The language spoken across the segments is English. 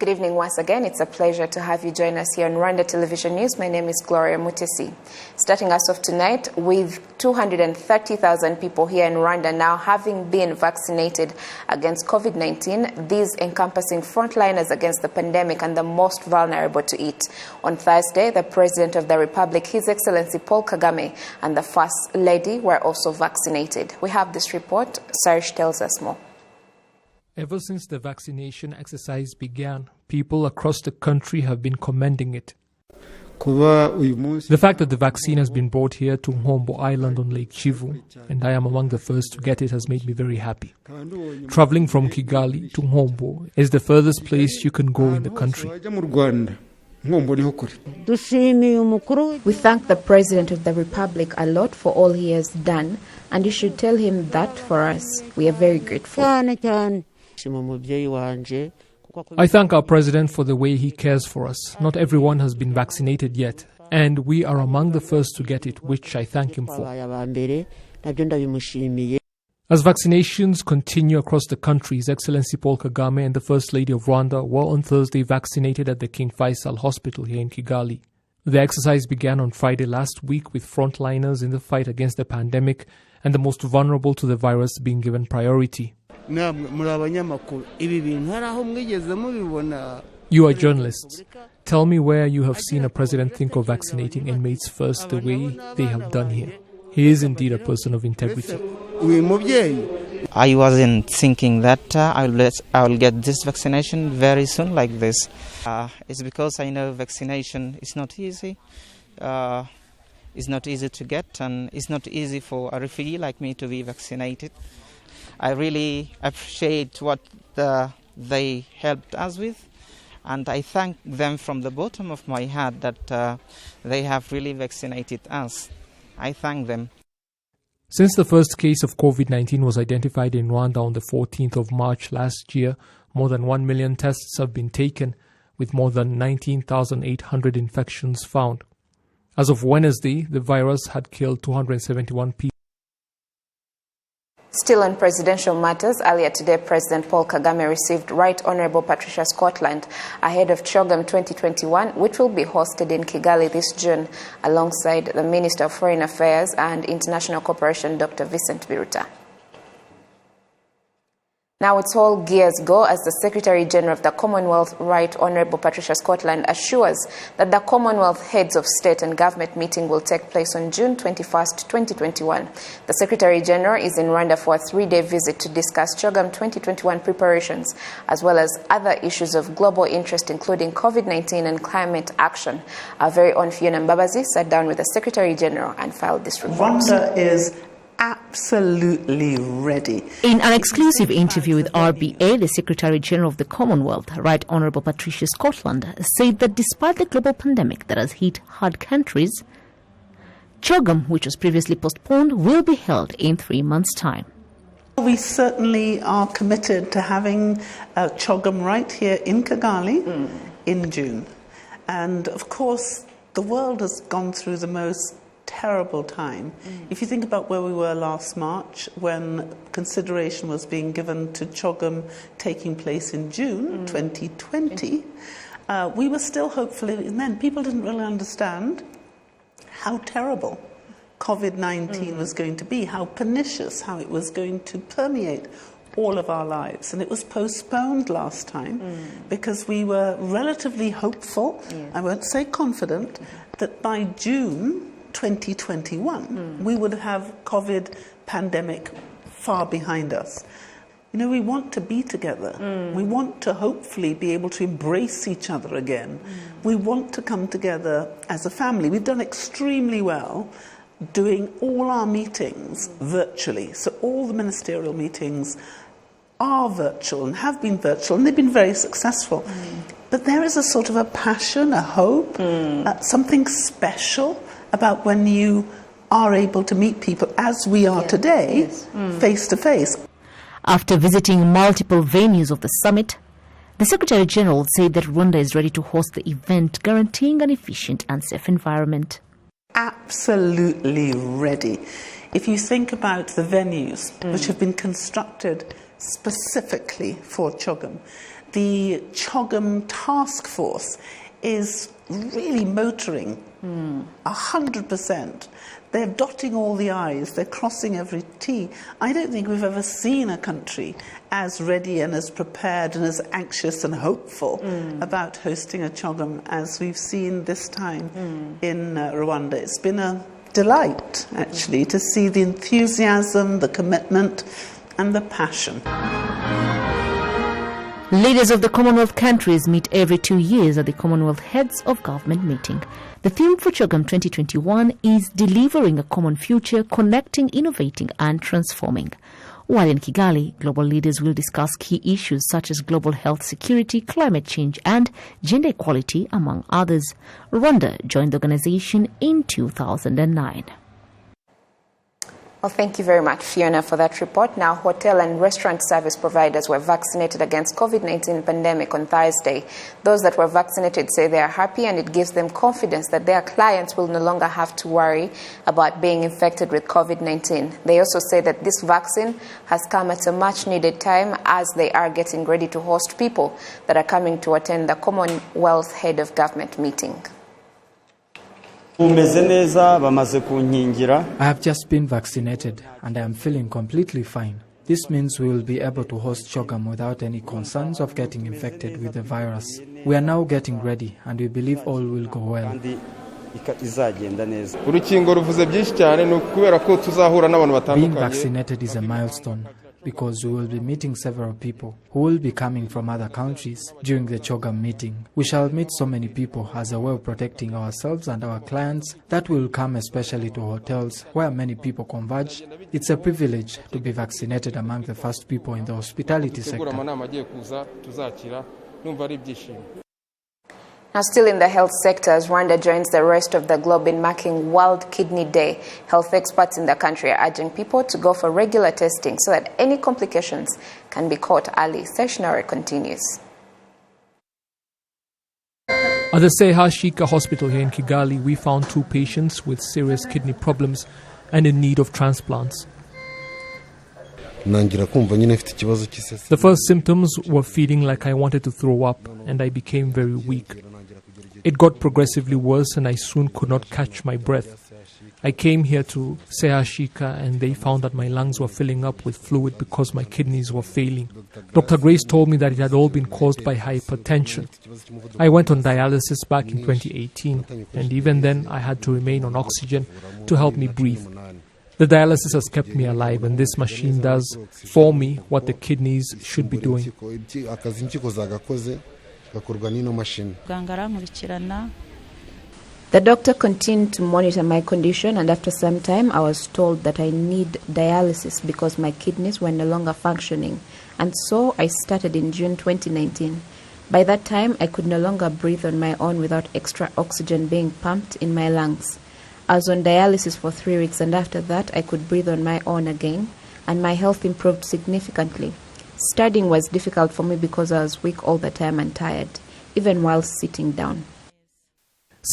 Good evening once again. It's a pleasure to have you join us here on Rwanda Television News. My name is Gloria Mutesi. Starting us off tonight with 230,000 people here in Rwanda now having been vaccinated against COVID-19, these encompassing frontliners against the pandemic and the most vulnerable to it. On Thursday, the President of the Republic, His Excellency Paul Kagame, and the First Lady were also vaccinated. We have this report. Sarish tells us more. Ever since the vaccination exercise began, people across the country have been commending it. The fact that the vaccine has been brought here to Nhombo Island on Lake Kivu, and I am among the first to get it, has made me very happy. Traveling from Kigali to Nhombo is the furthest place you can go in the country. We thank the President of the Republic a lot for all he has done, and you should tell him that for us. We are very grateful. I thank our President for the way he cares for us. Not everyone has been vaccinated yet, and we are among the first to get it, which I thank him for. As vaccinations continue across the country, His Excellency Paul Kagame and the First Lady of Rwanda were on Thursday vaccinated at the King Faisal Hospital here in Kigali. The exercise began on Friday last week with frontliners in the fight against the pandemic and the most vulnerable to the virus being given priority. You are journalists. Tell me where you have seen a president think of vaccinating inmates first the way they have done here. He is indeed a person of integrity. I wasn't thinking that I will get this vaccination very soon like this. It's because I know vaccination is not easy. It's not easy to get, and it's not easy for a refugee like me to be vaccinated. I really appreciate what they helped us with, and I thank them from the bottom of my heart that they have really vaccinated us. I thank them. Since the first case of COVID-19 was identified in Rwanda on the 14th of March last year, more than 1 million tests have been taken, with more than 19,800 infections found. As of Wednesday, the virus had killed 271 people. Still on presidential matters, earlier today, President Paul Kagame received Right Honourable Patricia Scotland ahead of CHOGM 2021, which will be hosted in Kigali this June, alongside the Minister of Foreign Affairs and International Cooperation, Dr. Vincent Biruta. Now it's all gears go as the Secretary-General of the Commonwealth, Right Honourable Patricia Scotland, assures that the Commonwealth Heads of State and Government meeting will take place on June 21st, 2021. The Secretary-General is in Rwanda for a 3-day visit to discuss CHOGM 2021 preparations, as well as other issues of global interest, including COVID-19 and climate action. Our very own Fiona Mbabazi sat down with the Secretary-General and filed this report. Rwanda is absolutely ready. In an exclusive interview with RBA, the Secretary-General of the Commonwealth, Right Honourable Patricia Scotland, said that despite the global pandemic that has hit hard countries, CHOGM, which was previously postponed, will be held in 3 months' time. We certainly are committed to having CHOGM right here in Kigali in June. And of course, the world has gone through the most terrible time. If you think about where we were last March, when consideration was being given to CHOGM taking place in June 2020, we were still hopeful, and then people didn't really understand how terrible COVID-19 was going to be, how pernicious, how it was going to permeate all of our lives. And it was postponed last time because we were relatively hopeful, I won't say confident, that by June 2021, we would have COVID pandemic far behind us. You know, we want to be together. We want to hopefully be able to embrace each other again. We want to come together as a family. We've done extremely well doing all our meetings virtually. So all the ministerial meetings are virtual and have been virtual, and they've been very successful. But there is a sort of a passion, a hope, something special about when you are able to meet people as we are today, face to face. After visiting multiple venues of the summit, the Secretary-General said that Rwanda is ready to host the event, guaranteeing an efficient and safe environment. Absolutely ready. If you think about the venues which have been constructed specifically for CHOGM, The CHOGM task force is really motoring 100%. They're dotting all the I's, they're crossing every T. I don't think we've ever seen a country as ready and as prepared and as anxious and hopeful about hosting a CHOGM as we've seen this time in Rwanda. It's been a delight, actually, to see the enthusiasm, the commitment and the passion. Leaders of the Commonwealth countries meet every 2 years at the Commonwealth Heads of Government meeting. The theme for CHOGM 2021 is Delivering a Common Future, Connecting, Innovating and Transforming. While in Kigali, global leaders will discuss key issues such as global health security, climate change and gender equality, among others. Rwanda joined the organization in 2009. Well, thank you very much, Fiona, for that report. Now, hotel and restaurant service providers were vaccinated against COVID-19 pandemic on Thursday. Those that were vaccinated say they are happy, and it gives them confidence that their clients will no longer have to worry about being infected with COVID-19. They also say that this vaccine has come at a much-needed time as they are getting ready to host people that are coming to attend the Commonwealth Head of Government meeting. I have just been vaccinated and I am feeling completely fine. This means we will be able to host CHOGM without any concerns of getting infected with the virus. We are now getting ready and we believe all will go well. Being vaccinated is a milestone because we will be meeting several people who will be coming from other countries during the CHOGM meeting. We shall meet so many people as a way of protecting ourselves and our clients that will come especially to hotels where many people converge. It's a privilege to be vaccinated among the first people in the hospitality sector. Now, still in the health sector, as Rwanda joins the rest of the globe in marking World Kidney Day, health experts in the country are urging people to go for regular testing so that any complications can be caught early. Sessionary continues. At the Sehashika Hospital here in Kigali, we found 2 patients with serious kidney problems and in need of transplants. The first symptoms were feeling like I wanted to throw up, and I became very weak. It got progressively worse and I soon could not catch my breath. I came here to Sehashika and they found that my lungs were filling up with fluid because my kidneys were failing. Dr. Grace told me that it had all been caused by hypertension. I went on dialysis back in 2018 and even then I had to remain on oxygen to help me breathe. The dialysis has kept me alive and this machine does for me what the kidneys should be doing. The doctor continued to monitor my condition, and after some time I was told that I need dialysis because my kidneys were no longer functioning, and so I started in June 2019. By that time I could no longer breathe on my own without extra oxygen being pumped in my lungs. I was on dialysis for 3 weeks, and after that I could breathe on my own again, and my health improved significantly. Studying was difficult for me because I was weak all the time and tired, even while sitting down.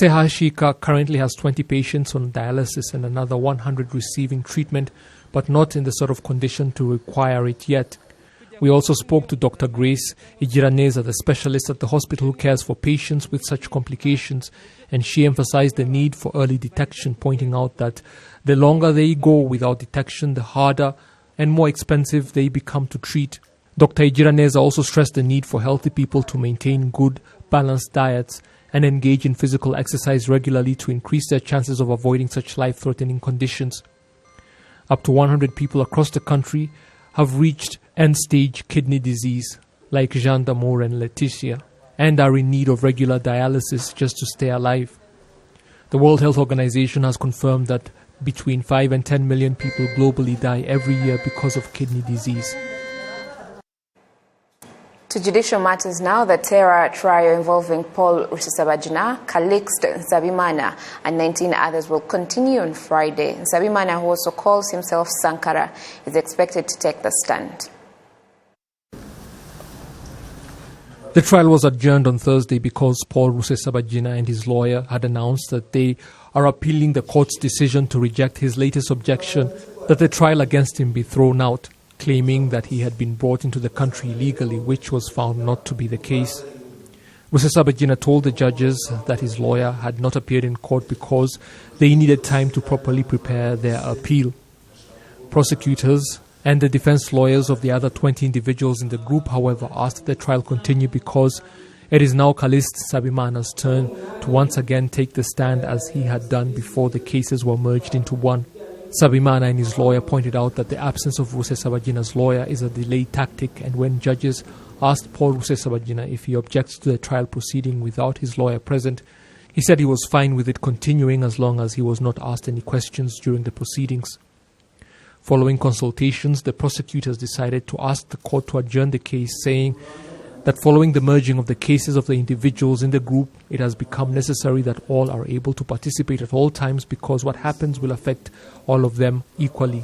Sehashika currently has 20 patients on dialysis and another 100 receiving treatment, but not in the sort of condition to require it yet. We also spoke to Dr. Grace Igiraneza, the specialist at the hospital who cares for patients with such complications, and she emphasized the need for early detection, pointing out that the longer they go without detection, the harder and more expensive they become to treat. Dr. Igiraneza also stressed the need for healthy people to maintain good, balanced diets and engage in physical exercise regularly to increase their chances of avoiding such life-threatening conditions. Up to 100 people across the country have reached end-stage kidney disease, like Jean d'Amour and Laetitia, and are in need of regular dialysis just to stay alive. The World Health Organization has confirmed that between 5 and 10 million people globally die every year because of kidney disease. To judicial matters now, the terror trial involving Paul Rusesabagina, Calixte Nsabimana and 19 others will continue on Friday. Nsabimana, who also calls himself Sankara, is expected to take the stand. The trial was adjourned on Thursday because Paul Rusesabagina and his lawyer had announced that they are appealing the court's decision to reject his latest objection that the trial against him be thrown out. claiming that he had been brought into the country illegally, which was found not to be the case. Rusesabagina told the judges that his lawyer had not appeared in court because they needed time to properly prepare their appeal. Prosecutors and the defense lawyers of the other 20 individuals in the group, however, asked the trial continue because it is now Caliste Sabimana's turn to once again take the stand as he had done before the cases were merged into one. Sabimana and his lawyer pointed out that the absence of Rusesabagina's lawyer is a delay tactic, and when judges asked Paul Rusesabagina if he objects to the trial proceeding without his lawyer present, he said he was fine with it continuing as long as he was not asked any questions during the proceedings. Following consultations, the prosecutors decided to ask the court to adjourn the case, saying that following the merging of the cases of the individuals in the group, it has become necessary that all are able to participate at all times because what happens will affect all of them equally.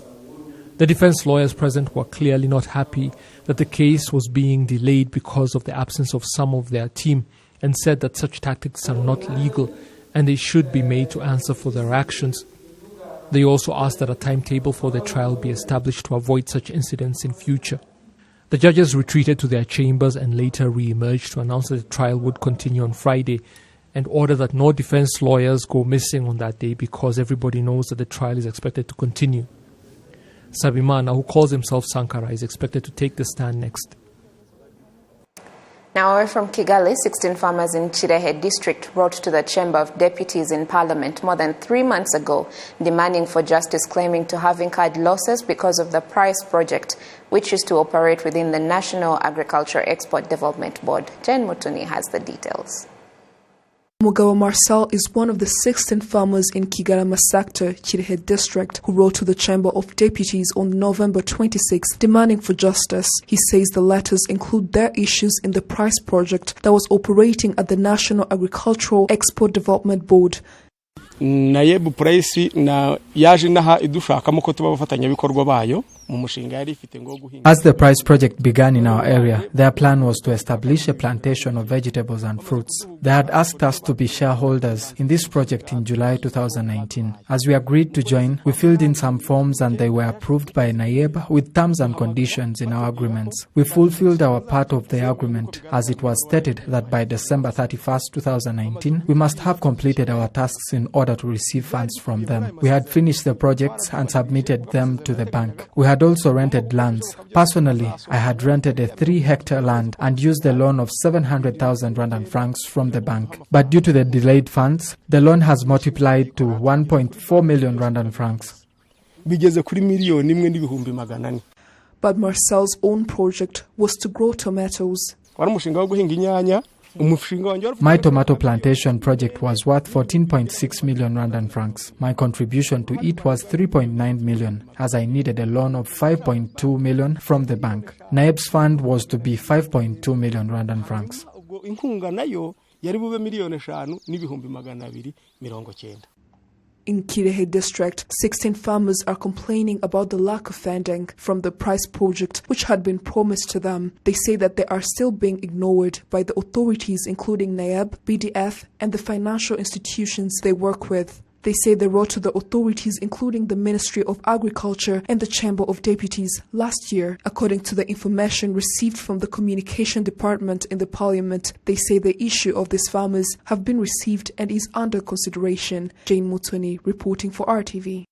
The defense lawyers present were clearly not happy that the case was being delayed because of the absence of some of their team, and said that such tactics are not legal and they should be made to answer for their actions. They also asked that a timetable for the trial be established to avoid such incidents in future. The judges retreated to their chambers and later re-emerged to announce that the trial would continue on Friday and order that no defense lawyers go missing on that day because everybody knows that the trial is expected to continue. Sabimana, who calls himself Sankara, is expected to take the stand next. Now away from Kigali, 16 farmers in Kirehe district wrote to the Chamber of Deputies in Parliament more than 3 months ago, demanding for justice, claiming to have incurred losses because of the price project, which is to operate within the National Agriculture Export Development Board. Jane Mutuni has the details. Mugabo Marcel is one of the 16 farmers in Kigarama sector, Kirehe district, who wrote to the Chamber of Deputies on November 26, demanding for justice. He says the letters include their issues in the price project that was operating at the National Agricultural Export Development Board. Nayebu price na yaje naha idushakamo ko tuba bafatanyabikorwa bayo mu mushinga yari ifite ngo guhinga. As the price project began in our area, their plan was to establish a plantation of vegetables and fruits. They had asked us to be shareholders in this project in July 2019. As we agreed to join, we filled in some forms and they were approved by NAYEB with terms and conditions in our agreements. We fulfilled our part of the agreement as it was stated that by December 31st, 2019, we must have completed our tasks in order to receive funds from them. We had finished the projects and submitted them to the bank. We had also rented lands. Personally, I had rented a 3-hectare land and used the loan of 700,000 Rwandan francs from the bank. But due to the delayed funds, the loan has multiplied to 1.4 million Rwandan francs. But Marcel's own project was to grow tomatoes. My tomato plantation project was worth 14.6 million Rwandan francs. My contribution to it was 3.9 million, as I needed a loan of 5.2 million from the bank. NAYEB's fund was to be 5.2 million Rwandan francs. In Kirehe district, 16 farmers are complaining about the lack of funding from the price project which had been promised to them. They say that they are still being ignored by the authorities including NAYEB, BDF and the financial institutions they work with. They say they wrote to the authorities including the Ministry of Agriculture and the Chamber of Deputies last year. According to the information received from the Communication Department in the Parliament, they say the issue of these farmers have been received and is under consideration. Jane Mutuni reporting for RTV.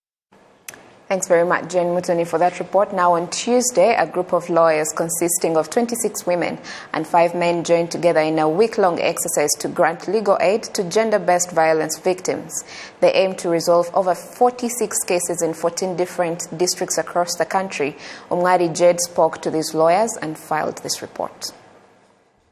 Thanks very much, Jane Mutoni, for that report. Now on Tuesday, a group of lawyers consisting of 26 women and 5 men joined together in a week-long exercise to grant legal aid to gender-based violence victims. They aim to resolve over 46 cases in 14 different districts across the country. Omwari Jed spoke to these lawyers and filed this report.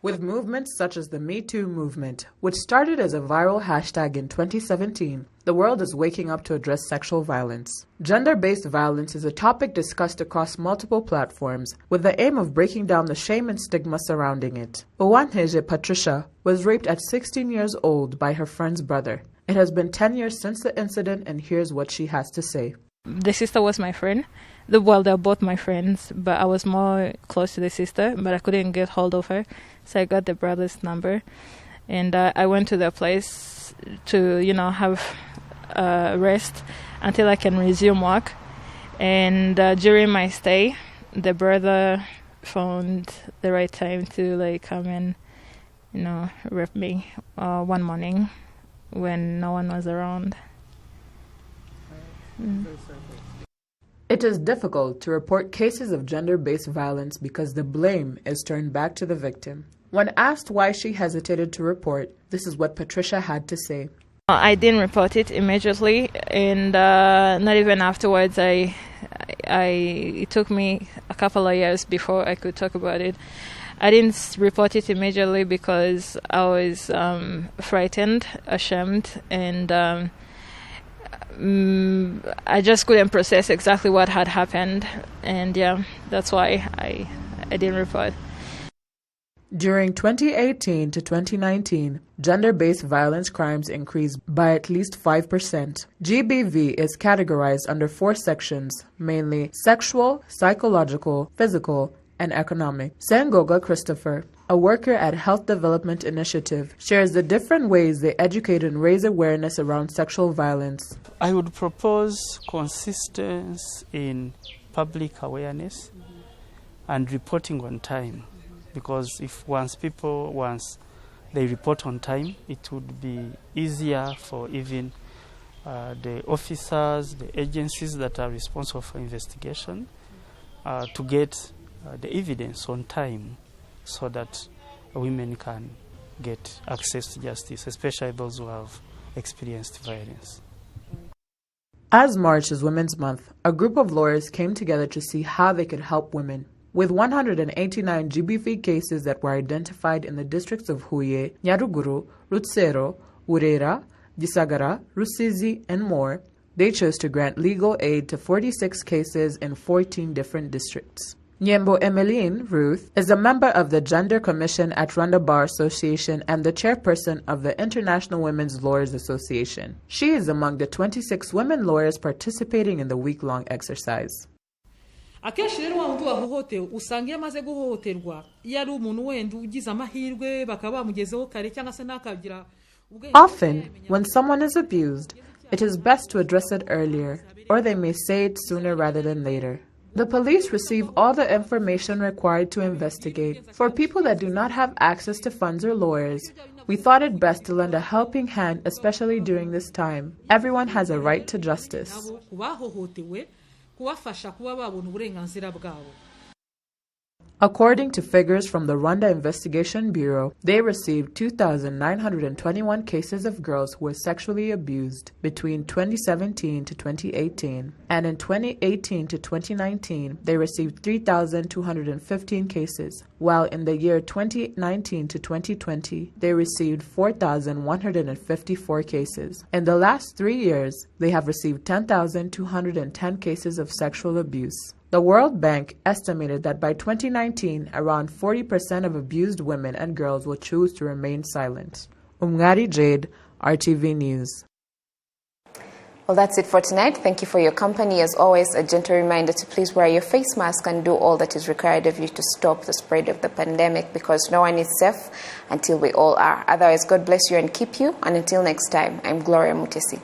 With movements such as the Me Too movement, which started as a viral hashtag in 2017, the world is waking up to address sexual violence. Gender-based violence is a topic discussed across multiple platforms with the aim of breaking down the shame and stigma surrounding it. Owanheje Patricia was raped at 16 years old by her friend's brother. It has been 10 years since the incident, and here's what she has to say. The sister was my friend. Well, they're both my friends, but I was more close to the sister, but I couldn't get hold of her. So I got the brother's number, and I went to their place to, have rest until I can resume work. And during my stay, the brother found the right time to like come and, you know, rape me one morning when no one was around. It is difficult to report cases of gender-based violence because the blame is turned back to the victim. When asked why she hesitated to report, this is what Patricia had to say. I didn't report it immediately, and not even afterwards. It took me a couple of years before I could talk about it. I didn't report it immediately because I was frightened, ashamed, and I just couldn't process exactly what had happened. And yeah, that's why I didn't report. During 2018 to 2019, gender-based violence crimes increased by at least 5%. GBV is categorized under 4 sections, mainly sexual, psychological, physical, and economic. Sengoga Christopher, a worker at Health Development Initiative, shares the different ways they educate and raise awareness around sexual violence. I would propose consistency in public awareness and reporting on time. Because if once they report on time, it would be easier for even the officers, the agencies that are responsible for investigation to get the evidence on time so that women can get access to justice, especially those who have experienced violence. As March is Women's Month, a group of lawyers came together to see how they could help women. With 189 GBV cases that were identified in the districts of Huye, Nyaruguru, Rutsiro, Urera, Gisagara, Rusizi, and more, they chose to grant legal aid to 46 cases in 14 different districts. Nyembo Emeline Ruth is a member of the Gender Commission at Rwanda Bar Association and the chairperson of the International Women's Lawyers Association. She is among the 26 women lawyers participating in the week-long exercise. akenshi rero wundi wahohotewe usanga iyo amaze guhohoterwa iyo ari umuntu wenda ugize amahirwe bakaba bamugezeho kare cyangwa se nakagira. Often, when someone is abused, it is best to address it earlier, or they may say it sooner rather than later. The police receive all the information required to investigate. For people that do not have access to funds or lawyers, we thought it best to lend a helping hand, especially during this time. Everyone has a right to justice. According to figures from the Rwanda Investigation Bureau, they received 2,921 cases of girls who were sexually abused between 2017 to 2018. And in 2018 to 2019, they received 3,215 cases, while in the year 2019 to 2020, they received 4,154 cases. In the last 3 years, they have received 10,210 cases of sexual abuse. The World Bank estimated that by 2019, around 40% of abused women and girls will choose to remain silent. Umngari Jade, RTV News. Well, that's it for tonight. Thank you for your company. As always, a gentle reminder to please wear your face mask and do all that is required of you to stop the spread of the pandemic, because no one is safe until we all are. Otherwise, God bless you and keep you. And until next time, I'm Gloria Mutesi.